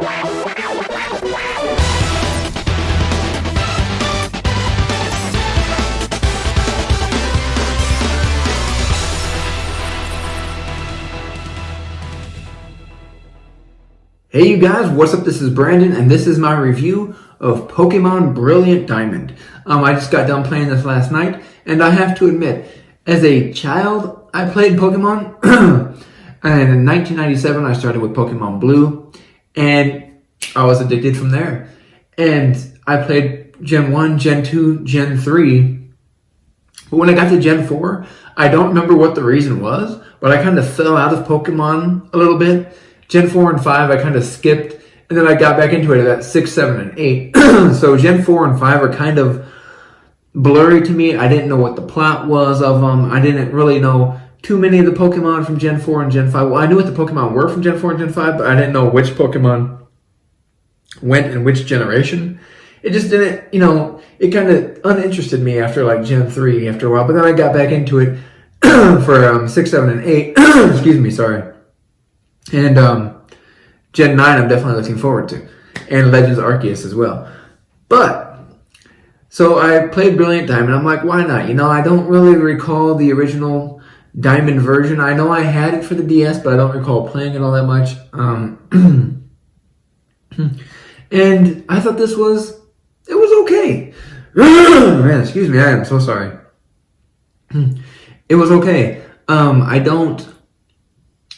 Hey you guys, what's up? This is Brandon, and this is my review of Pokemon Brilliant Diamond. I just got done playing this last night, and I have to admit, as a child, I played Pokemon, and in 1997 I started with Pokemon Blue, and I was addicted from there. And I played Gen 1, Gen 2, Gen 3, but when I got to Gen 4, I don't remember what the reason was, but I kind of fell out of Pokemon a little bit. Gen 4 and 5, I kind of skipped, and then I got back into it at 6, 7, and 8. So Gen 4 and 5 are kind of blurry to me. I didn't know what the plot was of them. I didn't really know too many of the Pokemon from Gen 4 and Gen 5. Well, I knew what the Pokemon were from Gen 4 and Gen 5, but I didn't know which Pokemon went in which generation. It just didn't, it kind of uninterested me after like Gen 3 after a while. But then I got back into it for 6, 7, and 8. Excuse me, sorry. And Gen 9 I'm definitely looking forward to. And Legends Arceus as well. But, so I played Brilliant Diamond. I'm like, why not? I don't really recall the original Diamond version. I know I had it for the DS, but I don't recall playing it all that much. And I thought it was okay. Man, excuse me, I am so sorry. It was okay. I don't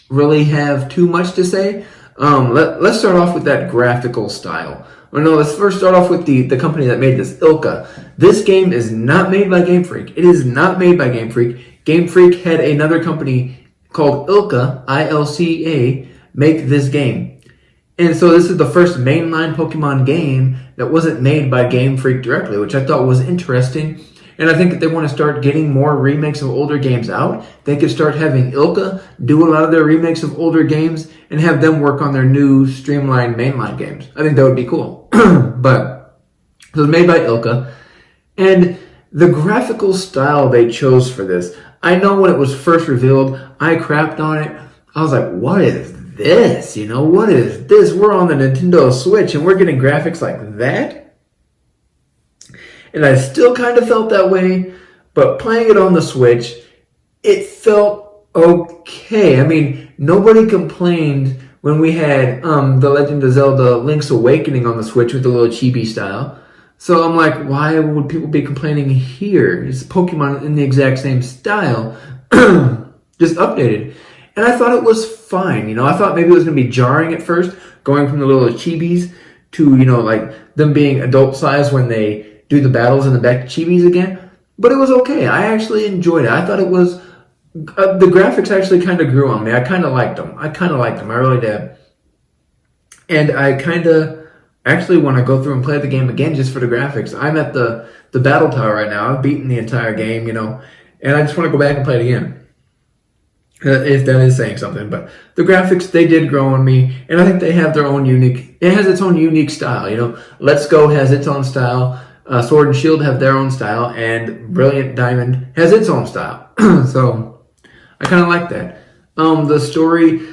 really have too much to say. Let's start off with that graphical style. Let's first start off with the company that made this, Ilka. This game is not made by Game Freak. It is not made by Game Freak. Game Freak had another company called Ilka, ILCA, make this game. And so this is the first mainline Pokemon game that wasn't made by Game Freak directly, which I thought was interesting. And I think if they want to start getting more remakes of older games out, they could start having Ilka do a lot of their remakes of older games and have them work on their new streamlined mainline games. I think that would be cool. But it was made by Ilka. And the graphical style they chose for this, I know when it was first revealed, I crapped on it. I was like, what is this? What is this? We're on the Nintendo Switch and we're getting graphics like that? And I still kind of felt that way, but playing it on the Switch, it felt okay. I mean, nobody complained when we had The Legend of Zelda Link's Awakening on the Switch with the little chibi style. So I'm like, why would people be complaining here? It's Pokemon in the exact same style, just updated. And I thought it was fine. I thought maybe it was going to be jarring at first, going from the little chibis to, like them being adult size when they do the battles in the back chibis again, but it was okay. I actually enjoyed it. I thought it was, the graphics actually kind of grew on me. I kind of liked them. I really did. And I kind of actually want to go through and play the game again just for the graphics. I'm at the battle tower right now. I've beaten the entire game, and I just want to go back and play it again. If that is saying something, but the graphics, they did grow on me, and I think they have their own it has its own unique style, Let's Go has its own style. Sword and Shield have their own style, and Brilliant Diamond has its own style. So I kind of like that. The story,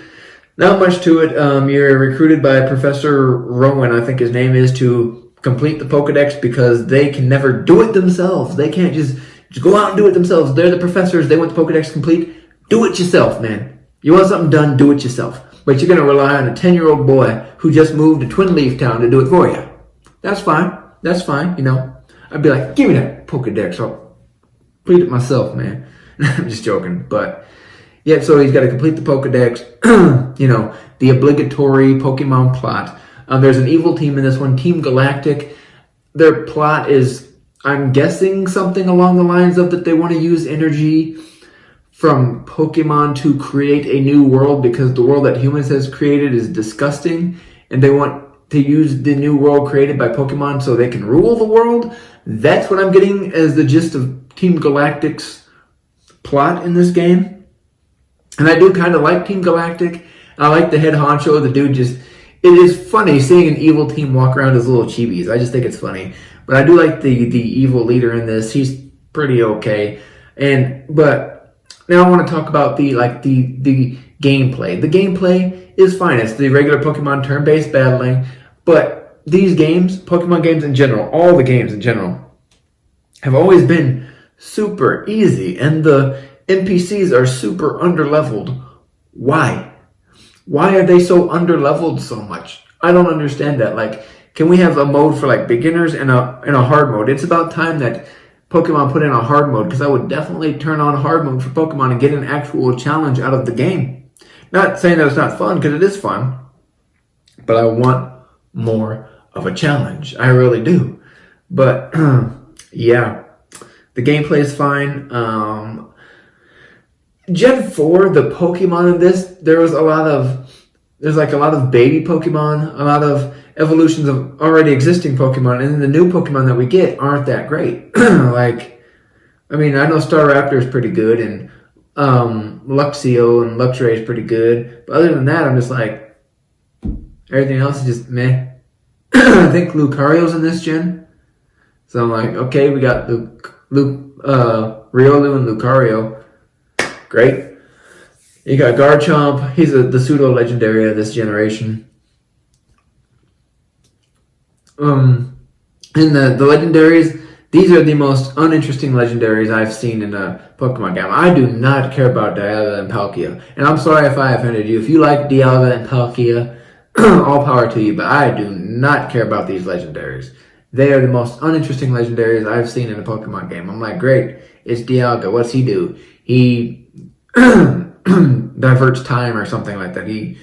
not much to it. You're recruited by Professor Rowan, I think his name is, to complete the Pokedex because they can never do it themselves. They can't just go out and do it themselves. They're the professors. They want the Pokedex complete. Do it yourself, man. You want something done, do it yourself. But you're going to rely on a 10-year-old boy who just moved to Twin Leaf Town to do it for you. That's fine. I'd be like, give me that Pokedex. I'll complete it myself, man. I'm just joking. But, yeah, so he's got to complete the Pokedex. The obligatory Pokemon plot. There's an evil team in this one, Team Galactic. Their plot is, I'm guessing, something along the lines of that they want to use energy from Pokemon to create a new world because the world that humans has created is disgusting. And they want to use the new world created by Pokemon so they can rule the world. That's what I'm getting as the gist of Team Galactic's plot in this game. And I do kind of like Team Galactic. I like the head honcho. The dude it is funny seeing an evil team walk around as little chibis. I just think it's funny. But I do like the evil leader in this. He's pretty okay. But now I want to talk about the gameplay. The gameplay is fine. It's the regular Pokemon turn-based battling, but these games, Pokemon games in general, all the games in general, have always been super easy, and the NPCs are super underleveled. Why? Why are they so underleveled so much? I don't understand that. Like, can we have a mode for like beginners and a hard mode? It's about time that Pokemon put in a hard mode, because I would definitely turn on hard mode for Pokemon and get an actual challenge out of the game. Not saying that it's not fun, because it is fun, but I want more of a challenge. I really do. But yeah, the gameplay is fine. Gen 4, the Pokemon in this, there's like a lot of baby Pokemon, a lot of evolutions of already existing Pokemon, and then the new Pokemon that we get aren't that great. Like, I mean, I know Staraptor is pretty good, and Luxio and Luxray is pretty good, but other than that, I'm just like, everything else is just meh. I think Lucario's in this gen, so I'm like, okay, we got Riolu and Lucario, great. You got Garchomp, he's the pseudo-legendary of this generation. And the legendaries, these are the most uninteresting legendaries I've seen in a Pokemon game. I do not care about Dialga and Palkia. And I'm sorry if I offended you. If you like Dialga and Palkia, all power to you, but I do not care about these legendaries. They are the most uninteresting legendaries I've seen in a Pokemon game. I'm like, great, it's Dialga. What's he do? He diverts time or something like that. He,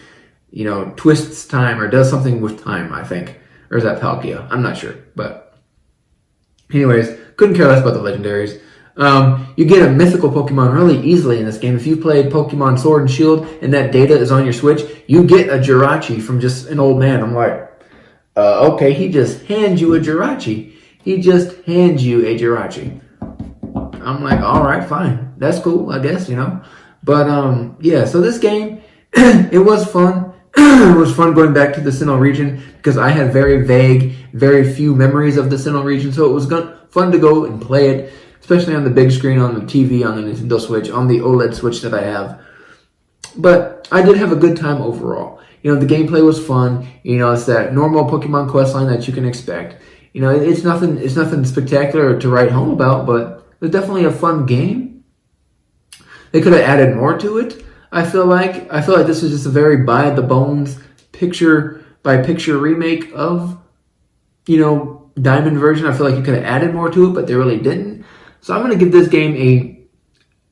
twists time or does something with time, I think. Or is that Palkia? I'm not sure. But anyways, couldn't care less about the legendaries. You get a mythical Pokemon really easily in this game. If you played Pokemon Sword and Shield and that data is on your Switch, you get a Jirachi from just an old man. I'm like, okay, he just hands you a Jirachi. He just hands you a Jirachi. I'm like, all right, fine. That's cool, I guess, But, yeah, so this game, it was fun. It was fun going back to the Sinnoh region, because I had very vague, very few memories of the Sinnoh region, so it was fun to go and play it, especially on the big screen, on the TV, on the Nintendo Switch, on the OLED Switch that I have. But I did have a good time overall. The gameplay was fun. It's that normal Pokemon questline that you can expect. It's nothing spectacular to write home about, but it was definitely a fun game. They could have added more to it. I feel like this was just a very by the bones, picture by picture remake of, Diamond version. I feel like you could have added more to it, but they really didn't. So I'm going to give this game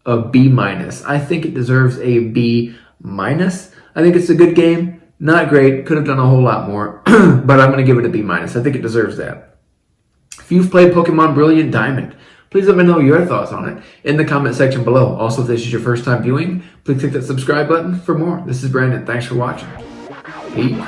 a B-. I think it deserves a B-. I think it's a good game. Not great. Could have done a whole lot more, but I'm going to give it a B-. I think it deserves that. If you've played Pokemon Brilliant Diamond, please let me know your thoughts on it in the comment section below. Also, if this is your first time viewing, please click that subscribe button for more. This is Brandon. Thanks for watching. Peace.